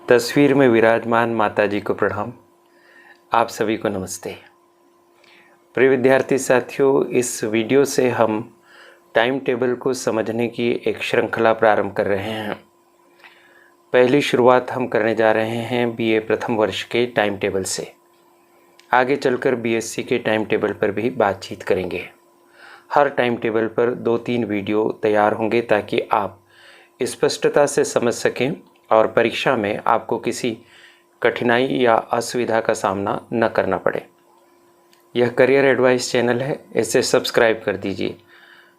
तस्वीर में विराजमान माताजी को प्रणाम। आप सभी को नमस्ते। प्रिय विद्यार्थी साथियों, इस वीडियो से हम टाइम टेबल को समझने की एक श्रृंखला प्रारंभ कर रहे हैं। पहली शुरुआत हम करने जा रहे हैं बीए प्रथम वर्ष के टाइम टेबल से। आगे चलकर बीएससी के टाइम टेबल पर भी बातचीत करेंगे। हर टाइम टेबल पर 2-3 वीडियो तैयार होंगे ताकि आप स्पष्टता से समझ सकें और परीक्षा में आपको किसी कठिनाई या असुविधा का सामना न करना पड़े। यह करियर एडवाइस चैनल है, इसे सब्सक्राइब कर दीजिए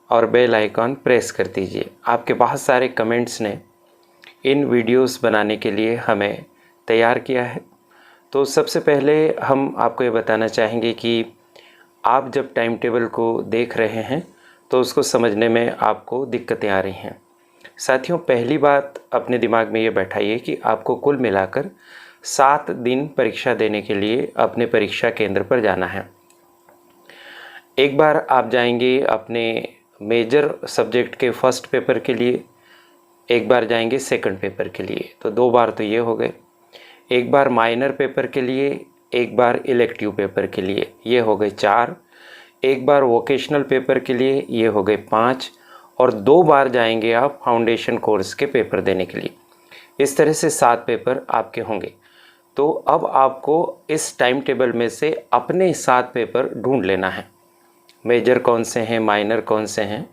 और बेल आइकॉन प्रेस कर दीजिए। आपके बहुत सारे कमेंट्स ने इन वीडियोस बनाने के लिए हमें तैयार किया है। तो सबसे पहले हम आपको ये बताना चाहेंगे कि आप जब टाइम टेबल को देख रहे हैं तो उसको समझने में आपको दिक्कतें आ रही हैं। साथियों, पहली बात अपने दिमाग में ये बैठाइए कि आपको कुल मिलाकर 7 दिन परीक्षा देने के लिए अपने परीक्षा केंद्र पर जाना है। एक बार आप जाएंगे अपने मेजर सब्जेक्ट के फर्स्ट पेपर के लिए, एक बार जाएंगे सेकंड पेपर के लिए, तो 2 बार तो ये हो गए। एक बार माइनर पेपर के लिए, एक बार इलेक्टिव पेपर के लिए, ये हो गए 4। एक बार वोकेशनल पेपर के लिए, ये हो गए 5। और 2 बार जाएंगे आप फाउंडेशन कोर्स के पेपर देने के लिए। इस तरह से 7 पेपर आपके होंगे। तो अब आपको इस टाइम टेबल में से अपने 7 पेपर ढूंढ लेना है। मेजर कौन से हैं, माइनर कौन से हैं,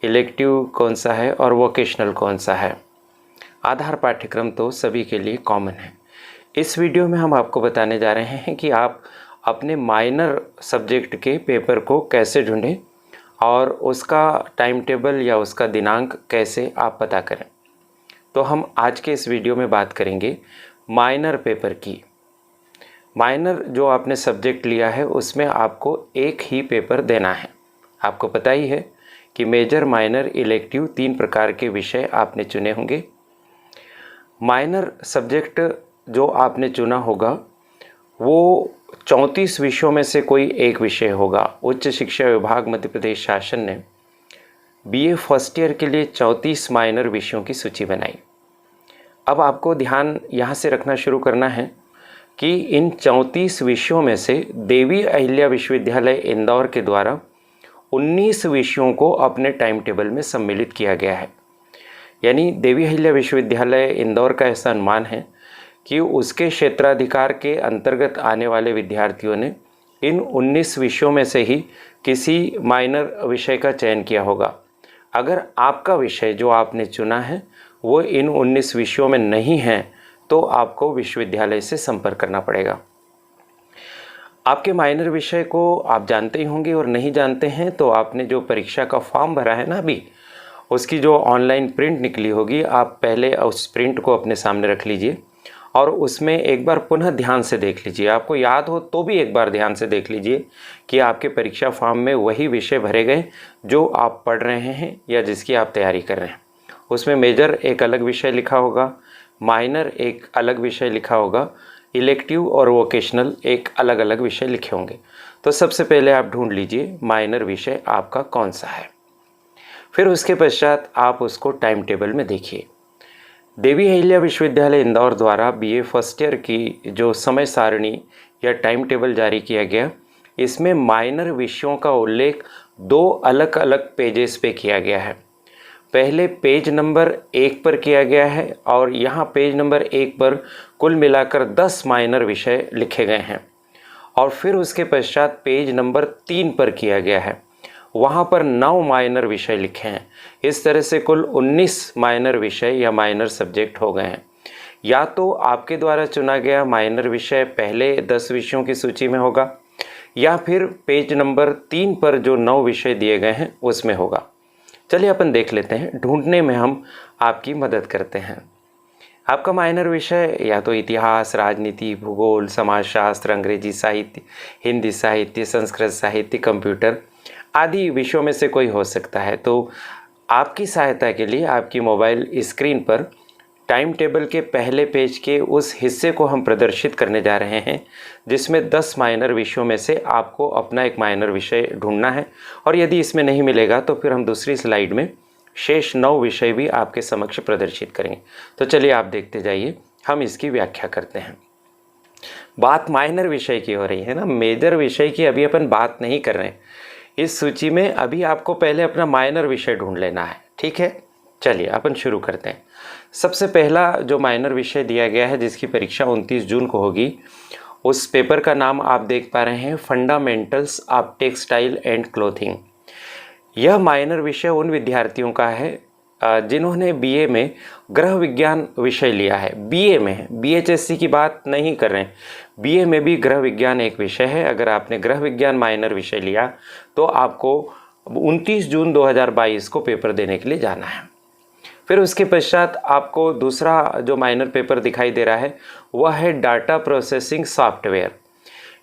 इलेक्टिव कौन सा है और वोकेशनल कौन सा है। आधार पाठ्यक्रम तो सभी के लिए कॉमन है। इस वीडियो में हम आपको बताने जा रहे हैं कि आप अपने माइनर सब्जेक्ट के पेपर को कैसे ढूंढें और उसका टाइम टेबल या उसका दिनांक कैसे आप पता करें। तो हम आज के इस वीडियो में बात करेंगे माइनर पेपर की। माइनर जो आपने सब्जेक्ट लिया है उसमें आपको एक ही पेपर देना है। आपको पता ही है कि मेजर, माइनर, इलेक्टिव 3 प्रकार के विषय आपने चुने होंगे। माइनर सब्जेक्ट जो आपने चुना होगा वो 34 विषयों में से कोई एक विषय होगा। उच्च शिक्षा विभाग मध्य प्रदेश शासन ने बीए फर्स्ट ईयर के लिए 34 माइनर विषयों की सूची बनाई। अब आपको ध्यान यहाँ से रखना शुरू करना है कि इन 34 विषयों में से देवी अहिल्या विश्वविद्यालय इंदौर के द्वारा 19 विषयों को अपने टाइम टेबल में सम्मिलित किया गया है। यानी देवी अहिल्या विश्वविद्यालय इंदौर का ऐसा अनुमान है कि उसके क्षेत्राधिकार के अंतर्गत आने वाले विद्यार्थियों ने इन 19 विषयों में से ही किसी माइनर विषय का चयन किया होगा। अगर आपका विषय जो आपने चुना है वो इन 19 विषयों में नहीं है तो आपको विश्वविद्यालय से संपर्क करना पड़ेगा। आपके माइनर विषय को आप जानते ही होंगे, और नहीं जानते हैं तो आपने जो परीक्षा का फॉर्म भरा है ना अभी, उसकी जो ऑनलाइन प्रिंट निकली होगी, आप पहले उस प्रिंट को अपने सामने रख लीजिए और उसमें एक बार पुनः ध्यान से देख लीजिए। आपको याद हो तो भी एक बार ध्यान से देख लीजिए कि आपके परीक्षा फॉर्म में वही विषय भरे गए जो आप पढ़ रहे हैं या जिसकी आप तैयारी कर रहे हैं। उसमें मेजर एक अलग विषय लिखा होगा, माइनर एक अलग विषय लिखा होगा, इलेक्टिव और वोकेशनल एक अलग अलग विषय लिखे होंगे। तो सबसे पहले आप ढूंढ लीजिए माइनर विषय आपका कौन सा है। फिर उसके पश्चात आप उसको टाइम टेबल में देखिए। देवी अहिल्या विश्वविद्यालय इंदौर द्वारा बीए फर्स्ट ईयर की जो समय सारणी या टाइम टेबल जारी किया गया, इसमें माइनर विषयों का उल्लेख 2 अलग अलग पेजेस पे किया गया है। पहले पेज नंबर 1 पर किया गया है और यहाँ पेज नंबर 1 पर कुल मिलाकर 10 माइनर विषय लिखे गए हैं। और फिर उसके पश्चात पेज नंबर 3 पर किया गया है, वहाँ पर 9 माइनर विषय लिखे हैं। इस तरह से कुल 19 माइनर विषय या माइनर सब्जेक्ट हो गए हैं। या तो आपके द्वारा चुना गया माइनर विषय पहले 10 विषयों की सूची में होगा या फिर पेज नंबर 3 पर जो 9 विषय दिए गए हैं उसमें होगा। चलिए अपन देख लेते हैं, ढूंढने में हम आपकी मदद करते हैं। आपका माइनर विषय या तो इतिहास, राजनीति, भूगोल, समाजशास्त्र, अंग्रेजी साहित्य, हिंदी साहित्य, संस्कृत साहित्य, कंप्यूटर आदि विषयों में से कोई हो सकता है। तो आपकी सहायता के लिए आपकी मोबाइल स्क्रीन पर टाइम टेबल के पहले पेज के उस हिस्से को हम प्रदर्शित करने जा रहे हैं जिसमें 10 माइनर विषयों में से आपको अपना एक माइनर विषय ढूंढना है। और यदि इसमें नहीं मिलेगा तो फिर हम दूसरी स्लाइड में शेष 9 विषय भी आपके समक्ष प्रदर्शित करेंगे। तो चलिए आप देखते जाइए हम इसकी व्याख्या करते हैं। बात माइनर विषय की हो रही है ना, मेजर विषय की अभी अपन बात नहीं कर रहे हैं। इस सूची में अभी आपको पहले अपना माइनर विषय ढूंढ लेना है, ठीक है। चलिए अपन शुरू करते हैं। सबसे पहला जो माइनर विषय दिया गया है, जिसकी परीक्षा 29 जून को होगी, उस पेपर का नाम आप देख पा रहे हैं, fundamentals of textile and clothing. यह माइनर विषय उन विद्यार्थियों का है जिन्होंने बीए में गृह विज्ञान विषय लिया है। बीए में, बीएचएससी की बात नहीं कर रहे हैं, बीए में भी गृह विज्ञान एक विषय है। अगर आपने गृह विज्ञान माइनर विषय लिया तो आपको 29 जून 2022 को पेपर देने के लिए जाना है। फिर उसके पश्चात आपको दूसरा जो माइनर पेपर दिखाई दे रहा है वह है डाटा प्रोसेसिंग सॉफ्टवेयर।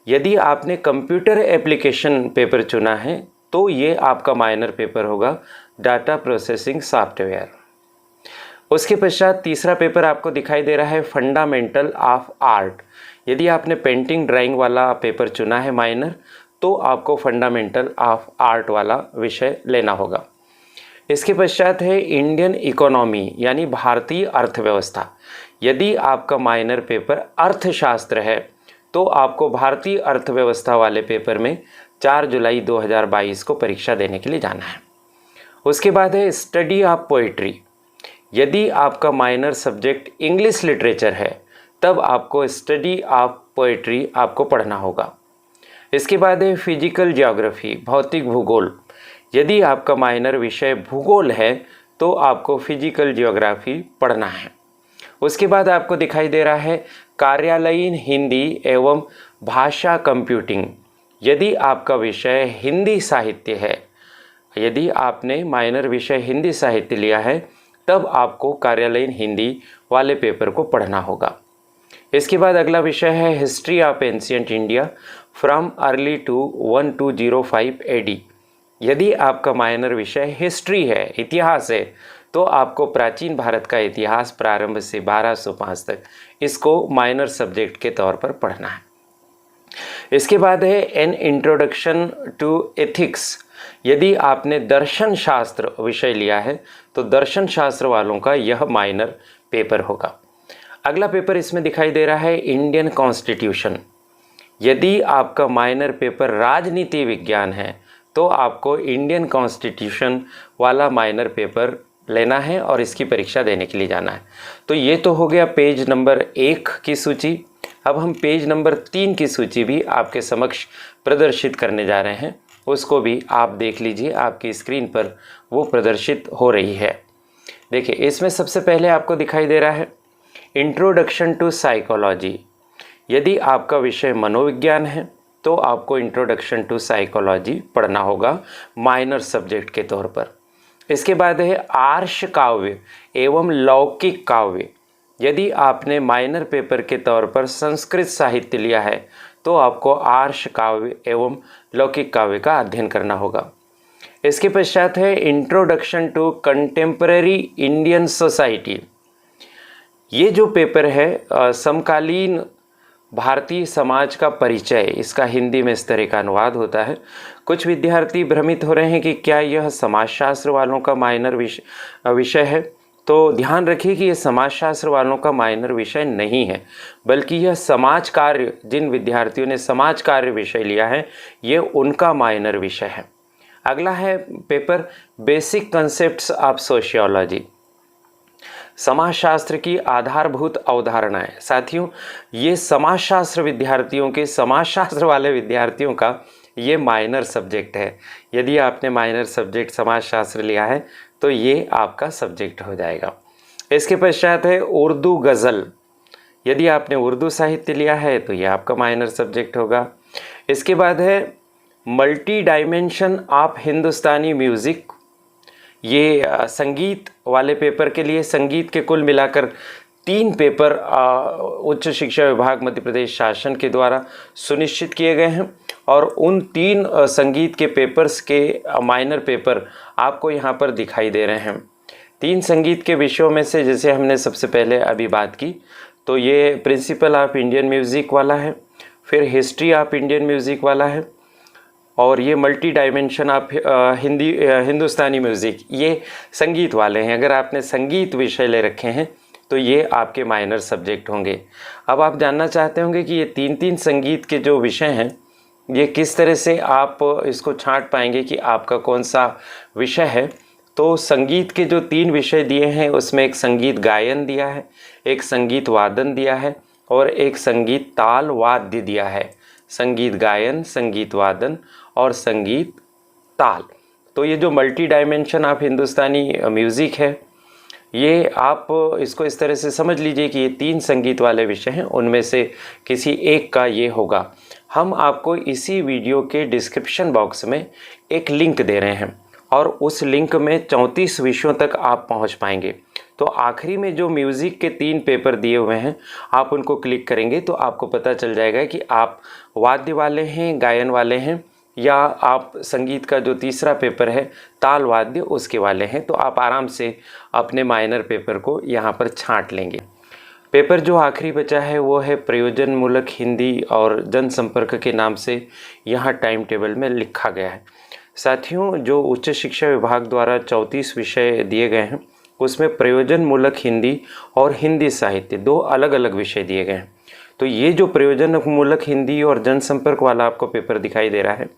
यदि आपने कंप्यूटर एप्लीकेशन पेपर चुना है तो ये आपका माइनर पेपर होगा, डाटा प्रोसेसिंग सॉफ्टवेयर। उसके पश्चात तीसरा पेपर आपको दिखाई दे रहा है फंडामेंटल ऑफ आर्ट। यदि आपने पेंटिंग ड्राइंग वाला पेपर चुना है माइनर, तो आपको फंडामेंटल ऑफ आर्ट वाला विषय लेना होगा। इसके पश्चात है इंडियन इकोनॉमी, यानी भारतीय अर्थव्यवस्था। यदि आपका माइनर पेपर अर्थशास्त्र है तो आपको भारतीय अर्थव्यवस्था वाले पेपर में 4 जुलाई 2022 को परीक्षा देने के लिए जाना है। उसके बाद है स्टडी ऑफ पोइट्री। यदि आपका माइनर सब्जेक्ट इंग्लिश लिटरेचर है तब आपको स्टडी ऑफ पोइट्री आपको पढ़ना होगा। इसके बाद है फिजिकल ज्योग्राफी, भौतिक भूगोल। यदि आपका माइनर विषय भूगोल है तो आपको फिजिकल ज्योग्राफी पढ़ना है। उसके बाद आपको दिखाई दे रहा है कार्यालयीन हिंदी एवं भाषा कंप्यूटिंग। यदि आपका विषय हिंदी साहित्य है, यदि आपने माइनर विषय हिंदी साहित्य लिया है तब आपको कार्यालयीन हिंदी वाले पेपर को पढ़ना होगा। इसके बाद अगला विषय है history of ancient India from early to 1205 AD. यदि आपका माइनर विषय हिस्ट्री है, इतिहास है, तो आपको प्राचीन भारत का इतिहास प्रारंभ से 1205 तक इसको माइनर सब्जेक्ट के तौर पर पढ़ना है। इसके बाद है एन इंट्रोडक्शन टू एथिक्स। यदि आपने दर्शन शास्त्र विषय लिया है तो दर्शन शास्त्र वालों का यह माइनर पेपर होगा। अगला पेपर इसमें दिखाई दे रहा है इंडियन कॉन्स्टिट्यूशन। यदि आपका माइनर पेपर राजनीति विज्ञान है तो आपको इंडियन कॉन्स्टिट्यूशन वाला माइनर पेपर लेना है और इसकी परीक्षा देने के लिए जाना है। तो ये तो हो गया पेज नंबर 1 की सूची। अब हम पेज नंबर 3 की सूची भी आपके समक्ष प्रदर्शित करने जा रहे हैं, उसको भी आप देख लीजिए, आपकी स्क्रीन पर वो प्रदर्शित हो रही है। देखिए, इसमें सबसे पहले आपको दिखाई दे रहा है इंट्रोडक्शन टू साइकोलॉजी। यदि आपका विषय मनोविज्ञान है तो आपको इंट्रोडक्शन टू साइकोलॉजी पढ़ना होगा माइनर सब्जेक्ट के तौर पर। इसके बाद है आर्ष काव्य एवं लौकिक काव्य। यदि आपने माइनर पेपर के तौर पर संस्कृत साहित्य लिया है तो आपको आर्ष काव्य एवं लौकिक काव्य का अध्ययन करना होगा। इसके पश्चात है introduction to contemporary Indian society. ये जो पेपर है समकालीन भारतीय समाज का परिचय, इसका हिंदी में इस तरह का अनुवाद होता है। कुछ विद्यार्थी भ्रमित हो रहे हैं कि क्या यह समाजशास्त्र वालों का माइनर विषय है, तो ध्यान रखिए कि यह समाजशास्त्र वालों का माइनर विषय नहीं है, बल्कि यह समाज कार्य, जिन विद्यार्थियों ने समाज कार्य विषय लिया है, ये उनका माइनर विषय है। अगला है paper basic concepts of sociology, समाजशास्त्र की आधारभूत अवधारणाएं। साथियों, ये समाजशास्त्र विद्यार्थियों के, समाजशास्त्र वाले विद्यार्थियों का ये माइनर सब्जेक्ट है। यदि आपने माइनर सब्जेक्ट समाजशास्त्र लिया है तो ये आपका सब्जेक्ट हो जाएगा। इसके पश्चात है उर्दू गज़ल। यदि आपने उर्दू साहित्य लिया है तो ये आपका माइनर सब्जेक्ट होगा। इसके बाद है multi dimension of Hindustani music. ये संगीत वाले पेपर के लिए, संगीत के कुल मिलाकर 3 पेपर उच्च शिक्षा विभाग मध्य प्रदेश शासन के द्वारा सुनिश्चित किए गए हैं और उन 3 संगीत के पेपर्स के माइनर पेपर आपको यहाँ पर दिखाई दे रहे हैं। 3 संगीत के विषयों में से, जैसे हमने सबसे पहले अभी बात की, तो ये प्रिंसिपल ऑफ इंडियन म्यूज़िक वाला है, फिर हिस्ट्री ऑफ इंडियन म्यूज़िक वाला है, और ये multi dimension of Hindustani music, ये संगीत वाले हैं। अगर आपने संगीत विषय ले रखे हैं तो ये आपके माइनर सब्जेक्ट होंगे। अब आप जानना चाहते होंगे कि ये 3-3 संगीत के जो विषय हैं ये किस तरह से आप इसको छांट पाएंगे कि आपका कौन सा विषय है। तो संगीत के जो 3 विषय दिए हैं उसमें एक संगीत गायन दिया है, एक संगीत वादन दिया है और एक संगीत ताल वाद्य दिया है। संगीत गायन, संगीत वादन और संगीत ताल। तो ये जो multi dimension of Hindustani music है, ये आप इसको इस तरह से समझ लीजिए कि ये 3 संगीत वाले विषय हैं, उनमें से किसी एक का ये होगा। हम आपको इसी वीडियो के डिस्क्रिप्शन बॉक्स में एक लिंक दे रहे हैं और उस लिंक में 34 विषयों तक आप पहुंच पाएंगे। तो आखिरी में जो म्यूज़िक के 3 पेपर दिए हुए हैं, आप उनको क्लिक करेंगे तो आपको पता चल जाएगा कि आप वाद्य वाले हैं, गायन वाले हैं, या आप संगीत का जो तीसरा पेपर है ताल वाद्य उसके वाले हैं। तो आप आराम से अपने माइनर पेपर को यहाँ पर छांट लेंगे। पेपर जो आखिरी बचा है वो है प्रयोजन मूलक हिंदी और जनसंपर्क के नाम से यहाँ टाइम टेबल में लिखा गया है। साथियों, जो उच्च शिक्षा विभाग द्वारा 34 विषय दिए गए हैं उसमें प्रयोजन मूलक हिंदी और हिंदी साहित्य 2 अलग अलग विषय दिए गए हैं। तो ये जो प्रयोजन मूलक हिंदी और जनसंपर्क वाला आपको पेपर दिखाई दे रहा है,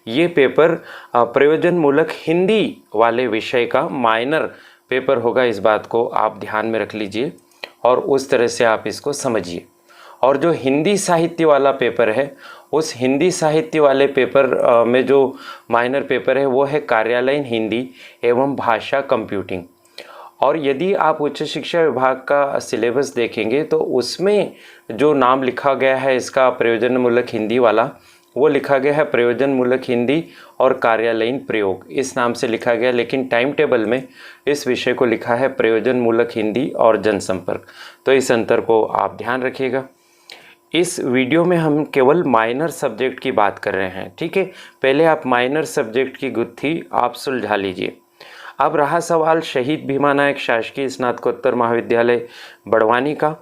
ये पेपर प्रयोजन मूलक हिंदी वाले विषय का माइनर पेपर होगा। इस बात को आप ध्यान में रख लीजिए और उस तरह से आप इसको समझिए। और जो हिंदी साहित्य वाला पेपर है, उस हिंदी साहित्य वाले पेपर में जो माइनर पेपर है वो है कार्यालयीन हिंदी एवं भाषा कंप्यूटिंग। और यदि आप उच्च शिक्षा विभाग का सिलेबस देखेंगे तो उसमें जो नाम लिखा गया है इसका प्रयोजन मूलक हिंदी वाला, वो लिखा गया है प्रयोजन मूलक हिंदी और कार्यालयीन प्रयोग, इस नाम से लिखा गया। लेकिन टाइम टेबल में इस विषय को लिखा है प्रयोजन मूलक हिंदी और जनसंपर्क। तो इस अंतर को आप ध्यान रखिएगा। इस वीडियो में हम केवल माइनर सब्जेक्ट की बात कर रहे हैं, ठीक है। पहले आप माइनर सब्जेक्ट की गुत्थी आप सुलझा लीजिए। अब रहा सवाल शहीद भीमानायक शासकीय स्नातकोत्तर महाविद्यालय बड़वानी का।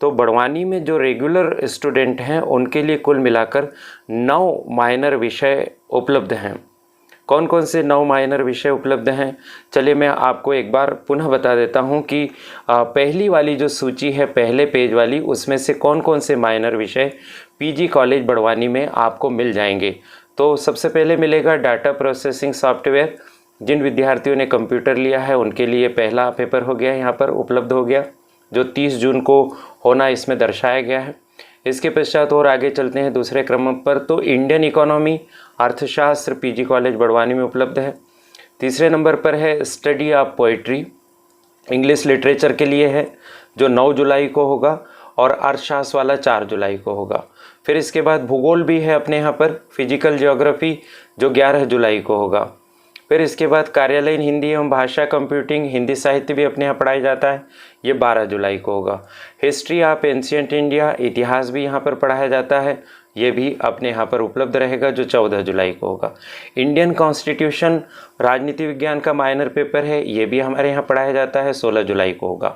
तो बड़वानी में जो रेगुलर स्टूडेंट हैं उनके लिए कुल मिलाकर 9 माइनर विषय उपलब्ध हैं। कौन कौन से 9 माइनर विषय उपलब्ध हैं, चलिए मैं आपको एक बार पुनः बता देता हूं कि पहली वाली जो सूची है, पहले पेज वाली, उसमें से कौन कौन से माइनर विषय पीजी कॉलेज बड़वानी में आपको मिल जाएंगे। तो सबसे पहले मिलेगा डाटा प्रोसेसिंग सॉफ्टवेयर। जिन विद्यार्थियों ने कंप्यूटर लिया है उनके लिए पहला पेपर हो गया, यहाँ पर उपलब्ध हो गया, जो 30 जून को होना इसमें दर्शाया गया है। इसके पश्चात और आगे चलते हैं दूसरे क्रम पर, तो इंडियन इकोनॉमी अर्थशास्त्र पीजी कॉलेज बड़वानी में उपलब्ध है। तीसरे नंबर पर है study of poetry, English literature के लिए है, जो 9 जुलाई को होगा, और अर्थशास्त्र वाला 4 जुलाई को होगा। फिर इसके बाद भूगोल भी है अपने यहाँ पर, फिजिकल ज्योग्राफी, जो 11 जुलाई को होगा। फिर इसके बाद कार्यालयीन हिंदी एवं भाषा कंप्यूटिंग, हिंदी साहित्य भी अपने यहाँ पढ़ाया जाता है, ये 12 जुलाई को होगा। हिस्ट्री ऑफ एंशिएंट इंडिया, इतिहास भी यहाँ पर पढ़ाया जाता है, ये भी अपने यहाँ पर उपलब्ध रहेगा, जो 14 जुलाई को होगा। इंडियन कॉन्स्टिट्यूशन राजनीति विज्ञान का माइनर पेपर है, ये भी हमारे यहाँ पढ़ाया जाता है, 16 जुलाई को होगा।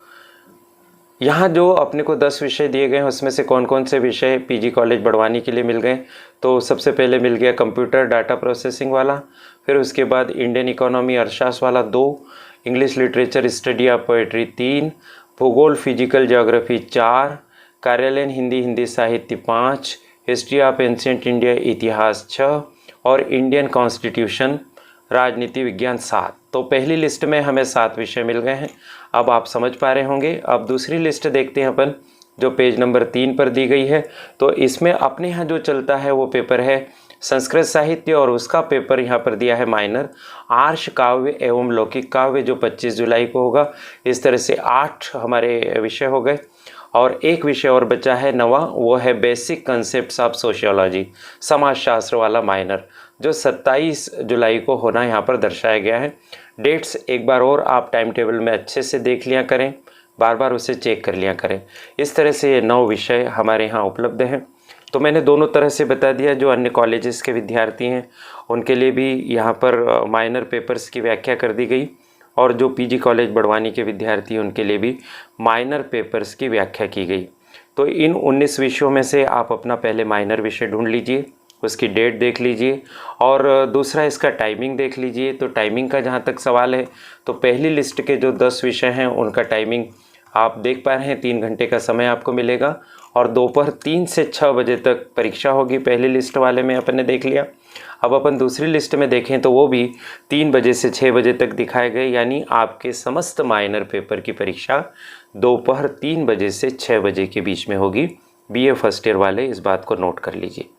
यहाँ जो अपने को 10 विषय दिए गए हैं उसमें से कौन कौन से विषय पीजी कॉलेज बड़वानी के लिए मिल गए, तो सबसे पहले मिल गया कंप्यूटर डाटा प्रोसेसिंग वाला, फिर उसके बाद इंडियन इकोनॉमी अर्थशास्त्र वाला 2, English literature study of poetry 3, भूगोल फिजिकल ज्योग्राफी 4, कार्यालयीन हिंदी हिंदी साहित्य 5, हिस्ट्री ऑफ एंशिएंट इंडिया इतिहास 6 और इंडियन कॉन्स्टिट्यूशन राजनीति विज्ञान 7। तो पहली लिस्ट में हमें 7 विषय मिल गए हैं, अब आप समझ पा रहे होंगे। अब दूसरी लिस्ट देखते हैं अपन, जो पेज नंबर 3 पर दी गई है। तो इसमें अपने यहाँ जो चलता है वो पेपर है संस्कृत साहित्य, और उसका पेपर यहाँ पर दिया है माइनर आर्ष काव्य एवं लौकिक काव्य, जो 25 जुलाई को होगा। इस तरह से 8 हमारे विषय हो गए, और एक विषय और बचा है नवा, वो है बेसिक कंसेप्ट्स ऑफ सोशियोलॉजी, समाजशास्त्र वाला माइनर, जो 27 जुलाई को होना यहाँ पर दर्शाया गया है। डेट्स एक बार और आप टाइम टेबल में अच्छे से देख लिया करें, बार बार उसे चेक कर लिया करें। इस तरह से ये 9 विषय हमारे यहाँ उपलब्ध हैं। तो मैंने दोनों तरह से बता दिया, जो अन्य कॉलेजेस के विद्यार्थी हैं उनके लिए भी यहाँ पर माइनर पेपर्स की व्याख्या कर दी गई, और जो पीजी कॉलेज बड़वानी के विद्यार्थी हैं उनके लिए भी माइनर पेपर्स की व्याख्या की गई। तो इन 19 विषयों में से आप अपना पहले माइनर विषय ढूंढ लीजिए, उसकी डेट देख लीजिए, और दूसरा इसका टाइमिंग देख लीजिए। तो टाइमिंग का जहाँ तक सवाल है, तो पहली लिस्ट के जो 10 विषय हैं उनका टाइमिंग आप देख पा रहे हैं 3 घंटे का समय आपको मिलेगा और दोपहर 3 से 6 बजे तक परीक्षा होगी। पहली लिस्ट वाले में अपन ने देख लिया। अब अपन दूसरी लिस्ट में देखें तो वो भी 3 बजे से 6 बजे तक दिखाए गए, यानी आपके समस्त माइनर पेपर की परीक्षा दोपहर 3 बजे से 6 बजे के बीच में होगी। बीए फर्स्ट ईयर वाले इस बात को नोट कर लीजिए।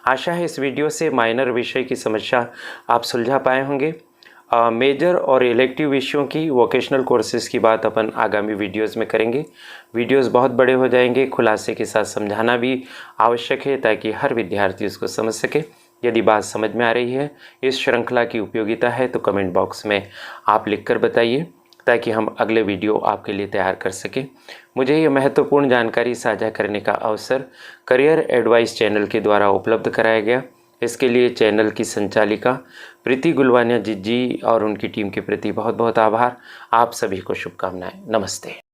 आशा है इस वीडियो से माइनर विषय की समस्या आप सुलझा पाए होंगे। मेजर और इलेक्टिव विषयों की वोकेशनल कोर्सेज़ की बात अपन आगामी वीडियोस में करेंगे। वीडियोस बहुत बड़े हो जाएंगे, खुलासे के साथ समझाना भी आवश्यक है ताकि हर विद्यार्थी उसको समझ सके। यदि बात समझ में आ रही है, इस श्रृंखला की उपयोगिता है तो कमेंट बॉक्स में आप लिखकर बताइए ताकि हम अगले वीडियो आपके लिए तैयार कर सकें। मुझे ये महत्वपूर्ण जानकारी साझा करने का अवसर करियर एडवाइस चैनल के द्वारा उपलब्ध कराया गया। इसके लिए चैनल की संचालिका प्रीति गुलवानिया जी और उनकी टीम के प्रति बहुत बहुत आभार। आप सभी को शुभकामनाएं। नमस्ते।